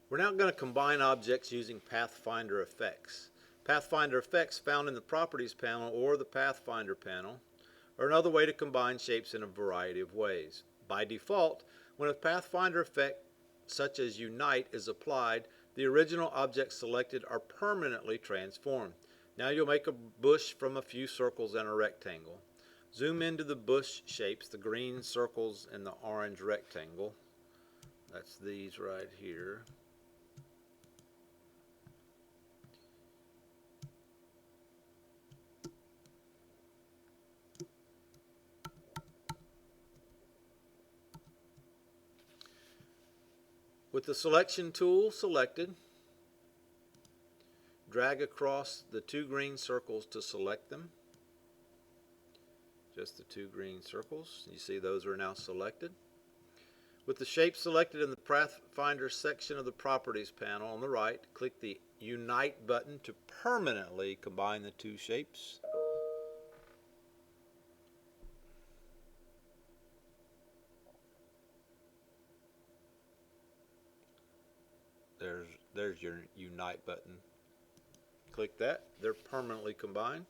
We're now going to combine objects using Pathfinder effects. Pathfinder effects found in the Properties panel or the Pathfinder panel are another way to combine shapes in a variety of ways. By default, when a Pathfinder effect such as Unite is applied, the original objects selected are permanently transformed. Now you'll make a bush from a few circles and a rectangle. Zoom into the bush shapes, the green circles and the orange rectangle. That's these right here. With the selection tool selected, drag across the two green circles to select them. Just the two green circles. You see those are now selected. With the shape selected in the Pathfinder section of the Properties panel on the right, click the Unite button to permanently combine the two shapes. There's your Unite button. Click that. They're permanently combined.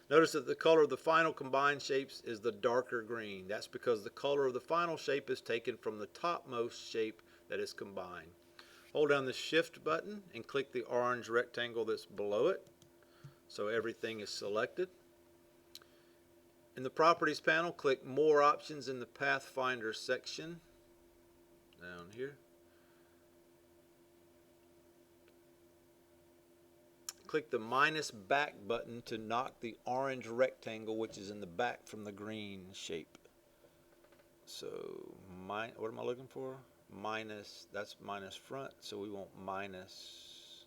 Notice that the color of the final combined shapes is the darker green. That's because the color of the final shape is taken from the topmost shape that is combined. Hold down the Shift button and click the orange rectangle that's below it so everything is selected. In the Properties panel, click More Options in the Pathfinder section down here. Click the minus back button to knock the orange rectangle which is in the back from the green shape. So what am I looking for? Minus, that's minus front, so we want minus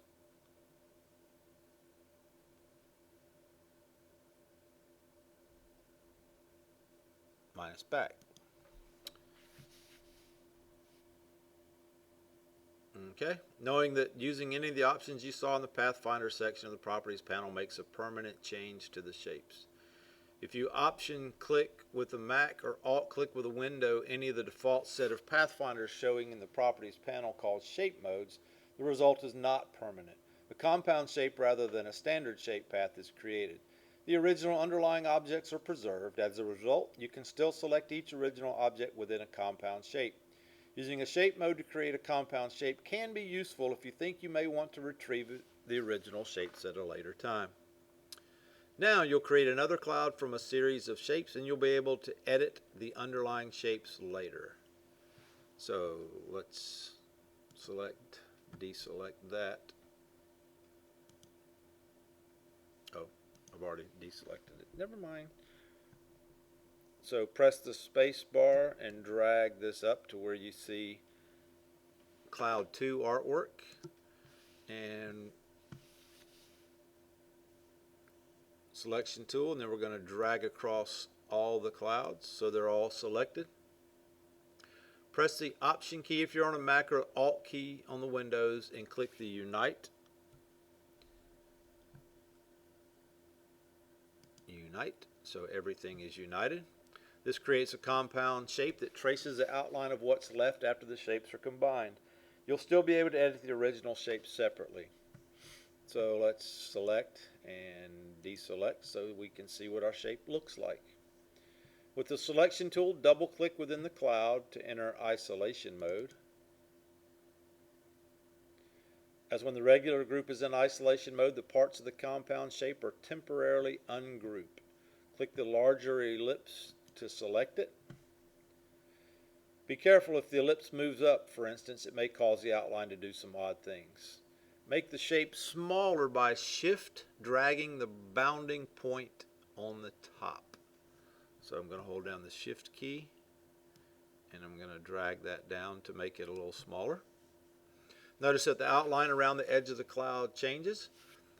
back. Okay, knowing that using any of the options you saw in the Pathfinder section of the Properties panel makes a permanent change to the shapes. If you option click with a Mac or alt click with a window any of the default set of Pathfinders showing in the Properties panel called Shape Modes, the result is not permanent. A compound shape rather than a standard shape path is created. The original underlying objects are preserved. As a result, you can still select each original object within a compound shape. Using a shape mode to create a compound shape can be useful if you think you may want to retrieve the original shapes at a later time. Now you'll create another cloud from a series of shapes and you'll be able to edit the underlying shapes later. So let's deselect that. Oh, I've already deselected it. Never mind. So press the space bar and drag this up to where you see Cloud 2 artwork, and selection tool, and then we're going to drag across all the clouds so they're all selected. Press the Option key if you're on a Mac or Alt key on the Windows and click the Unite. Unite, so everything is united. This creates a compound shape that traces the outline of what's left after the shapes are combined. You'll still be able to edit the original shapes separately. So let's select and deselect so we can see what our shape looks like. With the selection tool, double click within the cloud to enter isolation mode. As when the regular group is in isolation mode, the parts of the compound shape are temporarily ungrouped. Click the larger ellipse to select it. Be careful if the ellipse moves up, for instance, it may cause the outline to do some odd things. Make the shape smaller by shift dragging the bounding point on the top. So I'm going to hold down the shift key and I'm going to drag that down to make it a little smaller. Notice that the outline around the edge of the cloud changes.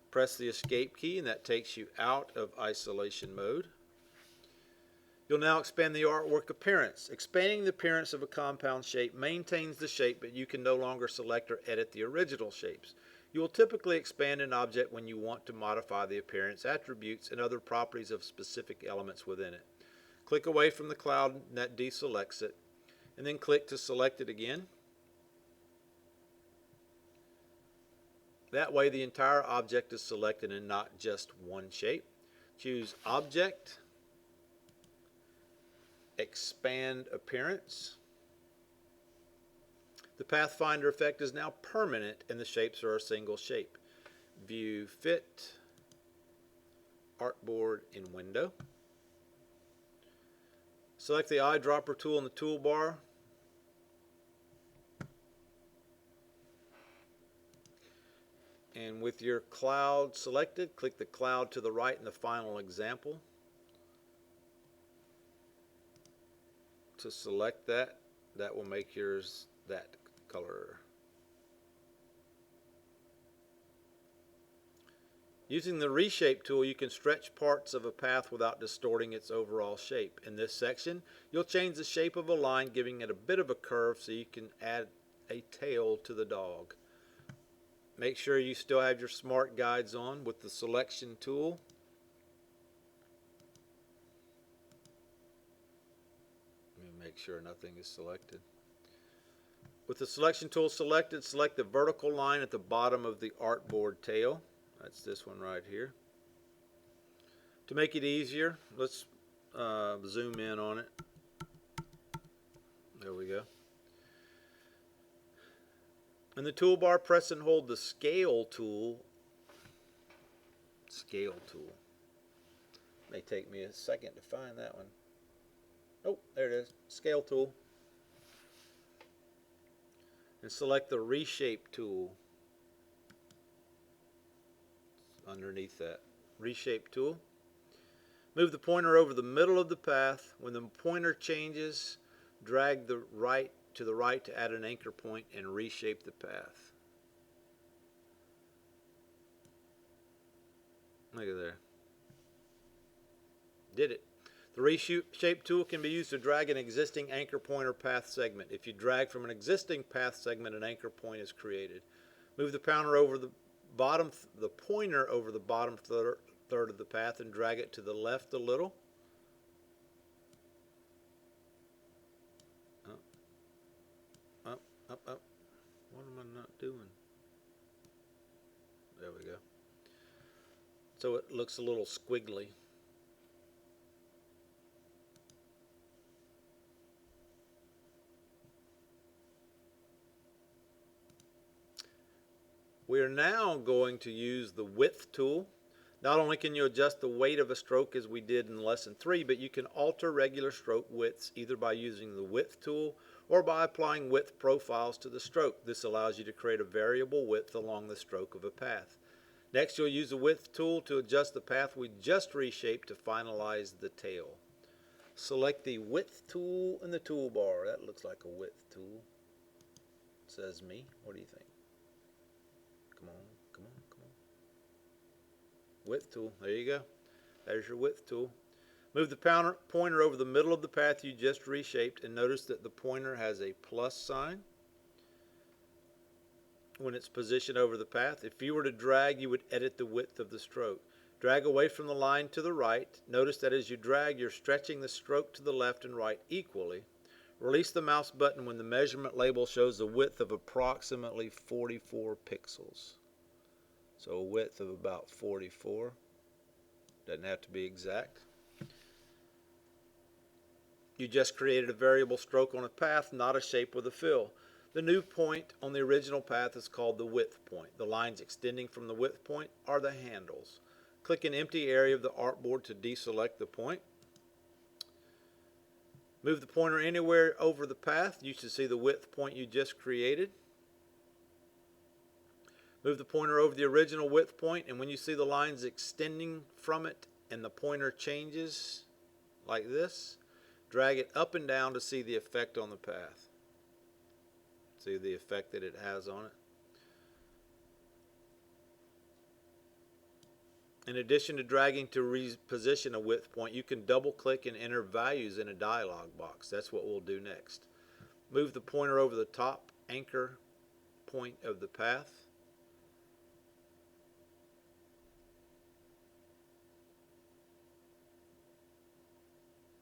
Press the escape key and that takes you out of isolation mode. You'll now expand the artwork appearance. Expanding the appearance of a compound shape maintains the shape, but you can no longer select or edit the original shapes. You will typically expand an object when you want to modify the appearance, attributes, and other properties of specific elements within it. Click away from the cloud and that deselects it, and then click to select it again. That way the entire object is selected and not just one shape. Choose Object, Expand Appearance. The Pathfinder effect is now permanent and the shapes are a single shape. View Fit, Artboard in Window. Select the eyedropper tool in the toolbar. And with your cloud selected, click the cloud to the right in the final example. To select that, that will make yours that color. Using the Reshape tool, you can stretch parts of a path without distorting its overall shape. In this section, you'll change the shape of a line, giving it a bit of a curve so you can add a tail to the dog. Make sure you still have your smart guides on with the Selection tool. Let me make sure nothing is selected. With the Selection tool selected, select the vertical line at the bottom of the artboard tail. That's this one right here. To make it easier, let's zoom in on it. There we go. In the toolbar, press and hold the Scale tool. Scale tool. May take me a second to find that one. Oh, there it is. Scale tool. And select the Reshape tool. Underneath that Reshape tool. Move the pointer over the middle of the path. When the pointer changes, drag the right to the right to add an anchor point and reshape the path. Look at there. Did it. The Reshape tool can be used to drag an existing anchor point or path segment. If you drag from an existing path segment, an anchor point is created. Move the pointer over the bottom third of the path and drag it to the left a little. Up. What am I not doing? There we go. So it looks a little squiggly. We are now going to use the Width tool. Not only can you adjust the weight of a stroke as we did in lesson 3, but you can alter regular stroke widths either by using the Width tool or by applying width profiles to the stroke. This allows you to create a variable width along the stroke of a path. Next, you'll use the Width tool to adjust the path we just reshaped to finalize the tail. Select the Width tool in the toolbar. That looks like a width tool. Says me. What do you think? Come on. Width tool. There you go. There's your Width tool. Move the pointer over the middle of the path you just reshaped and notice that the pointer has a plus sign when it's positioned over the path. If you were to drag, you would edit the width of the stroke. Drag away from the line to the right. Notice that as you drag, you're stretching the stroke to the left and right equally. Release the mouse button when the measurement label shows a width of approximately 44 pixels. So a width of about 44. Doesn't have to be exact. You just created a variable stroke on a path, not a shape with a fill. The new point on the original path is called the width point. The lines extending from the width point are the handles. Click an empty area of the artboard to deselect the point. Move the pointer anywhere over the path. You should see the width point you just created. Move the pointer over the original width point, and when you see the lines extending from it and the pointer changes like this, drag it up and down to see the effect on the path. See the effect that it has on it. In addition to dragging to reposition a width point, you can double click and enter values in a dialog box. That's what we'll do next. Move the pointer over the top anchor point of the path.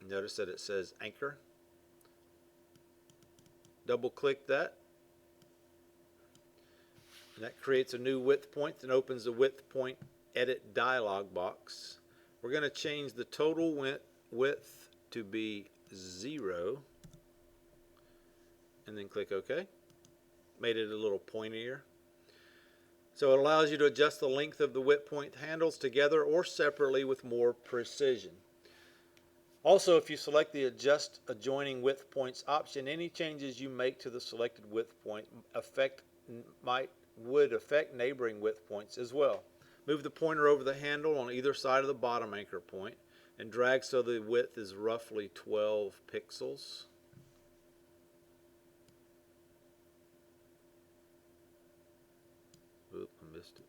Notice that it says anchor. Double click that. And that creates a new width point and opens the width point edit dialog box. We're going to change the total width to be 0 and then click OK. Made it a little pointier. So it allows you to adjust the length of the width point handles together or separately with more precision. Also, if you select the Adjust Adjoining Width Points option, any changes you make to the selected width point would affect neighboring width points as well. Move the pointer over the handle on either side of the bottom anchor point and drag so the width is roughly 12 pixels. Oop, I missed it.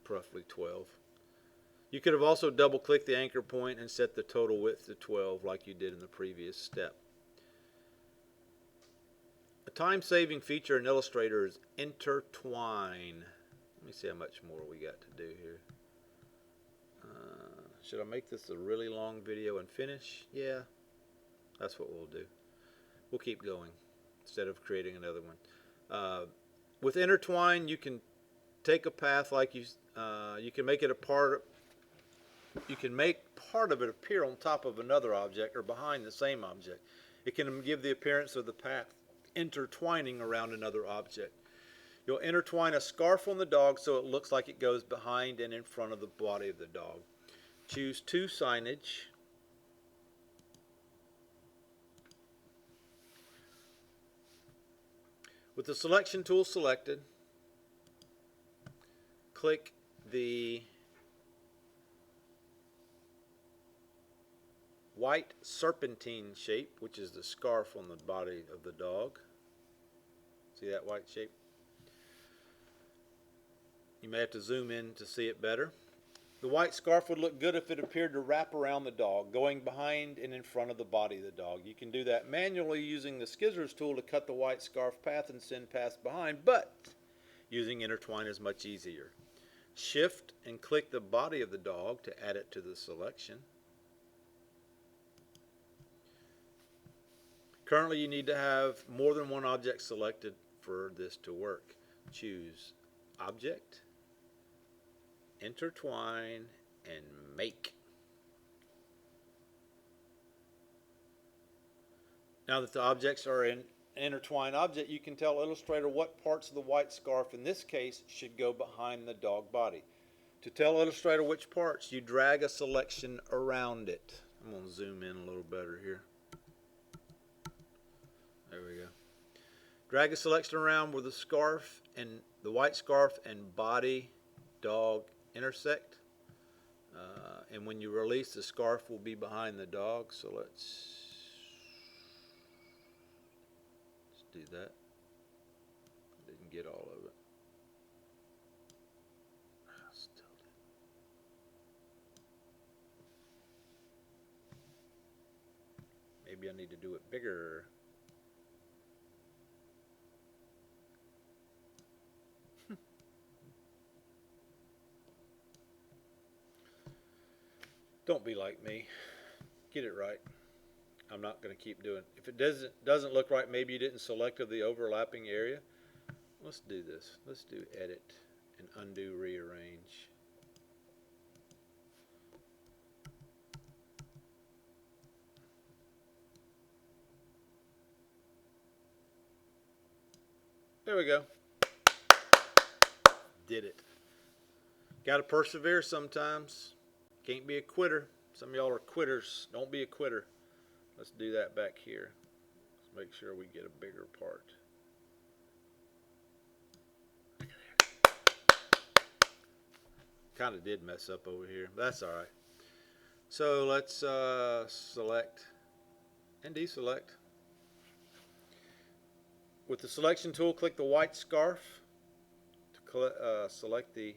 Roughly 12. You could have also double clicked the anchor point and set the total width to 12 like you did in the previous step. A time-saving feature in Illustrator is intertwine. Let me see how much more we got to do here. Should I make this a really long video and finish? Yeah, that's what we'll do. We'll keep going instead of creating another one. With intertwine, you can take a path like you can make it a part. You can make part of it appear on top of another object or behind the same object. It can give the appearance of the path intertwining around another object. You'll intertwine a scarf on the dog so it looks like it goes behind and in front of the body of the dog. Choose to signage. With the selection tool selected, click the white serpentine shape, which is the scarf on the body of the dog. See that white shape? You may have to zoom in to see it better. The white scarf would look good if it appeared to wrap around the dog, going behind and in front of the body of the dog. You can do that manually using the scissors tool to cut the white scarf path and send paths behind, but using intertwine is much easier. Shift and click the body of the dog to add it to the selection. Currently, you need to have more than one object selected for this to work. Choose Object, Intertwine, and Make. Now that the objects are in intertwine object, you can tell Illustrator what parts of the white scarf, in this case, should go behind the dog body. To tell Illustrator which parts, you drag a selection around it. I'm going to zoom in a little better here. There we go. Drag a selection around where the scarf and the white scarf and body dog intersect. And when you release, the scarf will be behind the dog. So let's do that. Didn't get all of it. Still did. Maybe I need to do it bigger. Don't be like me. Get it right. I'm not going to keep doing it. If it doesn't look right, maybe you didn't select the overlapping area. Let's do this. Let's do edit and undo rearrange. There we go. Did it. Got to persevere sometimes. Can't be a quitter. Some of y'all are quitters. Don't be a quitter. Let's do that back here. Let's make sure we get a bigger part. Kind of did mess up over here. That's all right. So let's select and deselect. With the selection tool, click the white scarf to select the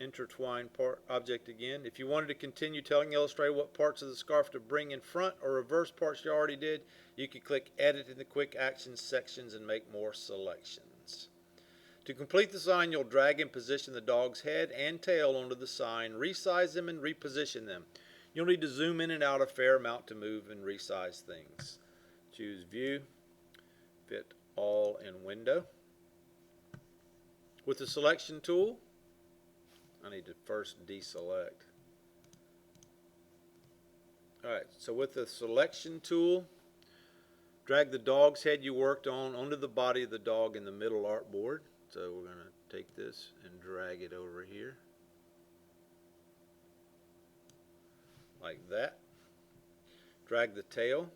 intertwine part object again. If you wanted to continue telling Illustrator what parts of the scarf to bring in front or reverse parts you already did, you could click Edit in the Quick Actions sections and make more selections. To complete the sign, you'll drag and position the dog's head and tail onto the sign, resize them and reposition them. You'll need to zoom in and out a fair amount to move and resize things. Choose View, Fit All in Window. With the selection tool, I need to first deselect. Alright, so with the selection tool, drag the dog's head you worked on onto the body of the dog in the middle artboard. So we're going to take this and drag it over here. Like that. Drag the tail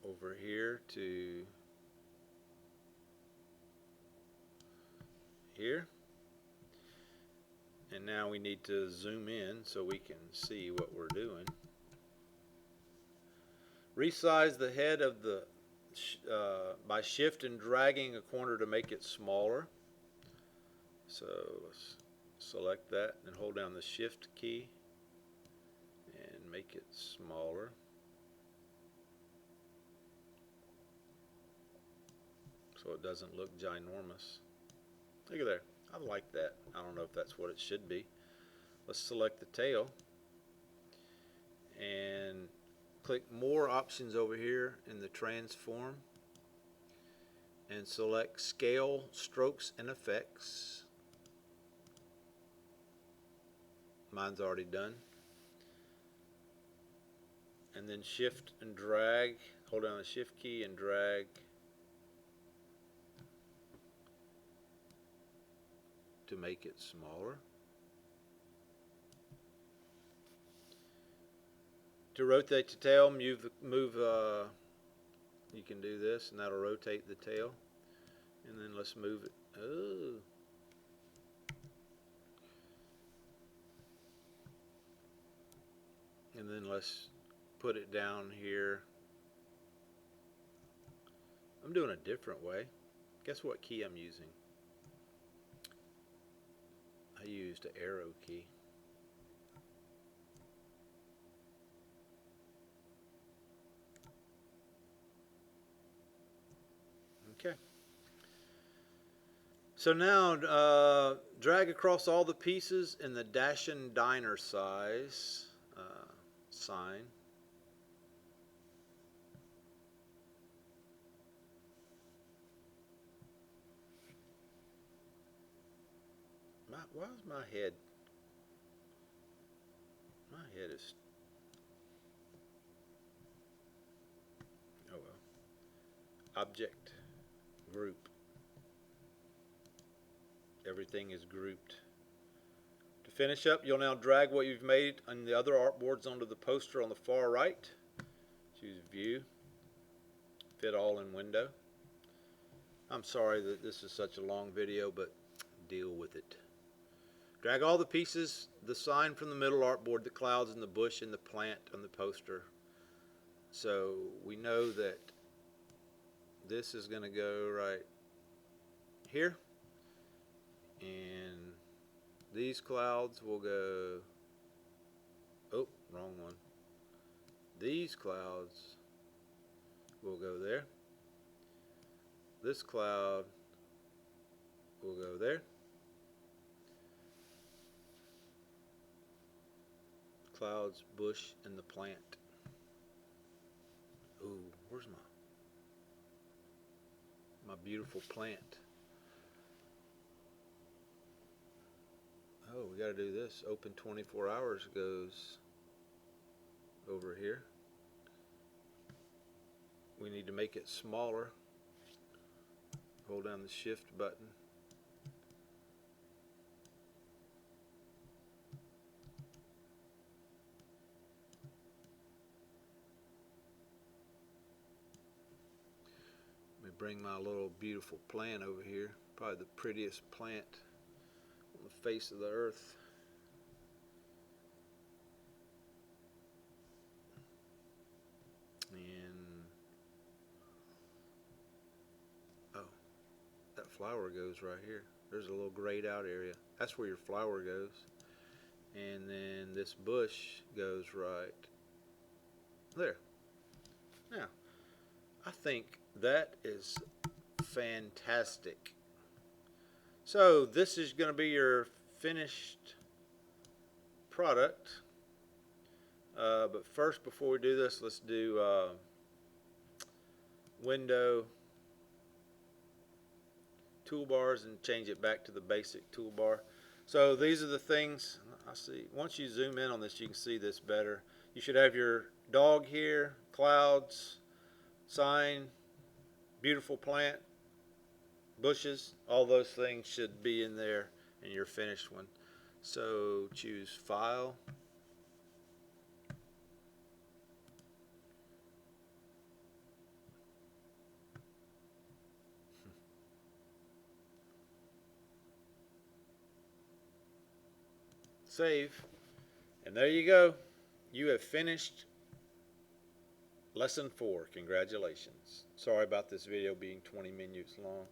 over here to here. And now we need to zoom in so we can see what we're doing. Resize the head of the by shift and dragging a corner to make it smaller. So let's select that and hold down the shift key and make it smaller. So it doesn't look ginormous. Look at there. I like that. I don't know if that's what it should be. Let's select the tail and click more options over here in the transform and select Scale, Strokes, and Effects. Mine's already done. And then shift and drag, hold down the shift key and drag to make it smaller. To rotate the tail, you can do this and that'll rotate the tail. And then let's move it. Oh. And then let's put it down here. I'm doing a different way. Guess what key I'm using? I used an arrow key. Okay. So now drag across all the pieces in the Dashin' Diner size sign. Why is my head? My head is. Oh well. Object, group. Everything is grouped. To finish up, you'll now drag what you've made on the other artboards onto the poster on the far right. Choose View, Fit All in Window. I'm sorry that this is such a long video, but deal with it. Drag all the pieces, the sign from the middle artboard, the clouds and the bush and the plant on the poster. So we know that this is going to go right here. And these clouds will go, oh, wrong one. These clouds will go there. This cloud will go there. Clouds, bush, and the plant. Ooh, where's my beautiful plant? Oh, we got to do this. Open 24 hours goes over here. We need to make it smaller. Hold down the shift button. Let me bring my little beautiful plant over here. Probably the prettiest plant on the face of the earth. And oh, that flower goes right here. There's a little grayed out area. That's where your flower goes. And then this bush goes right there. Now, I think that is fantastic. So this is going to be your finished product. But first, before we do this, let's do window toolbars and change it back to the basic toolbar. So these are the things I see. Once you zoom in on this, you can see this better. You should have your dog here, clouds, sign, beautiful plant, bushes. All those things should be in there in your finished one. So choose File, Save, and there you go. You have finished Lesson 4. Congratulations. Sorry about this video being 20 minutes long.